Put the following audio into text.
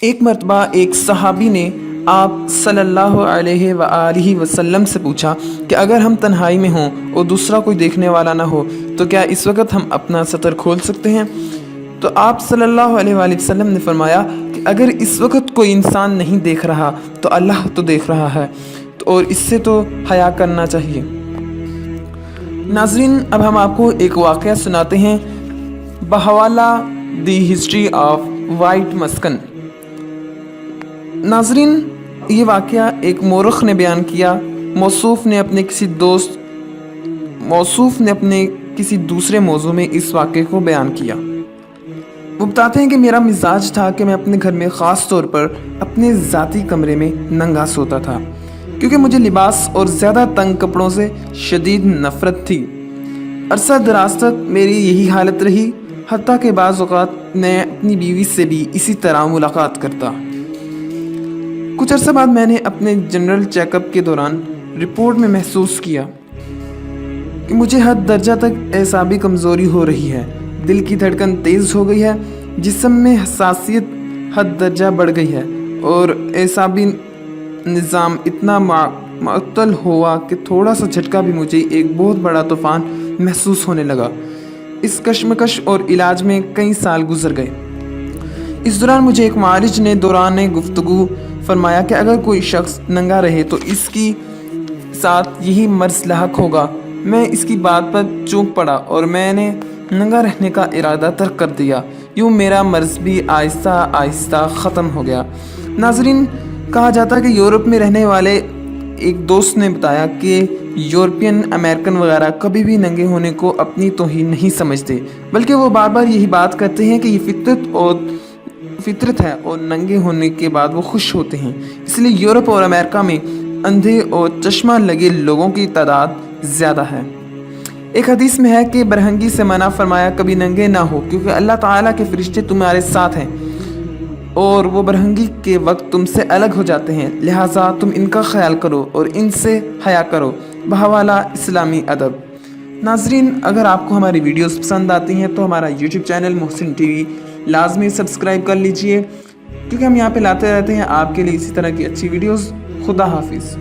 ایک مرتبہ ایک صحابی نے آپ صلی اللہ علیہ وآلہ وسلم سے پوچھا کہ اگر ہم تنہائی میں ہوں اور دوسرا کوئی دیکھنے والا نہ ہو تو کیا اس وقت ہم اپنا سطر کھول سکتے ہیں؟ تو آپ صلی اللہ علیہ وآلہ وسلم نے فرمایا کہ اگر اس وقت کوئی انسان نہیں دیکھ رہا تو اللہ تو دیکھ رہا ہے، اور اس سے تو حیا کرنا چاہیے۔ ناظرین، اب ہم آپ کو ایک واقعہ سناتے ہیں بحوالہ دی ہسٹری آف وائٹ مسکن۔ ناظرین، یہ واقعہ ایک مورخ نے بیان کیا۔ موصوف نے اپنے کسی دوسرے موضوع میں اس واقعے کو بیان کیا۔ وہ بتاتے ہیں کہ میرا مزاج تھا کہ میں اپنے گھر میں خاص طور پر اپنے ذاتی کمرے میں ننگا سوتا تھا، کیونکہ مجھے لباس اور زیادہ تنگ کپڑوں سے شدید نفرت تھی۔ عرصہ دراز تک میری یہی حالت رہی، حتیٰ کہ بعض اوقات میں اپنی بیوی سے بھی اسی طرح ملاقات کرتا۔ کچھ عرصہ بعد میں نے اپنے جنرل چیک اپ کے دوران رپورٹ میں محسوس کیا کہ مجھے حد درجہ تک اعصابی کمزوری ہو رہی ہے، دل کی دھڑکن تیز ہو گئی ہے، جسم میں حساسیت حد درجہ بڑھ گئی ہے، اور اعصابی نظام اتنا معطل ہوا کہ تھوڑا سا جھٹکا بھی مجھے ایک بہت بڑا طوفان محسوس ہونے لگا۔ اس کشمکش اور علاج میں کئی سال گزر گئے۔ اس دوران مجھے ایک معالج نے دوران گفتگو فرمایا کہ اگر کوئی شخص ننگا رہے تو اس کی ساتھ یہی مرض لاحق ہوگا۔ میں اس کی بات پر چونک پڑا اور میں نے ننگا رہنے کا ارادہ ترک کر دیا۔ یوں میرا مرض بھی آہستہ آہستہ ختم ہو گیا۔ ناظرین، کہا جاتا ہے کہ یورپ میں رہنے والے ایک دوست نے بتایا کہ یورپین امریکن وغیرہ کبھی بھی ننگے ہونے کو اپنی توہین نہیں سمجھتے، بلکہ وہ بار بار یہی بات کرتے ہیں کہ یہ فطرت ہے اور ننگے ہونے کے بعد وہ خوش ہوتے ہیں۔ اس لیے یورپ اور امریکہ میں اندھے اور چشمہ لگے لوگوں کی تعداد زیادہ ہے۔ ایک حدیث میں ہے کہ برہنگی سے منع فرمایا کبھی ننگے نہ ہو، کیونکہ اللہ تعالیٰ کے فرشتے تمہارے ساتھ ہیں اور وہ برہنگی کے وقت تم سے الگ ہو جاتے ہیں، لہٰذا تم ان کا خیال کرو اور ان سے حیا کرو۔ بحوالہ اسلامی ادب۔ ناظرین، اگر آپ کو ہماری ویڈیوز پسند آتی ہیں تو ہمارا یوٹیوب چینل محسن ٹی وی لازمی سبسکرائب کر لیجئے، کیونکہ ہم یہاں پہ لاتے رہتے ہیں آپ کے لیے اسی طرح کی اچھی ویڈیوز۔ خدا حافظ۔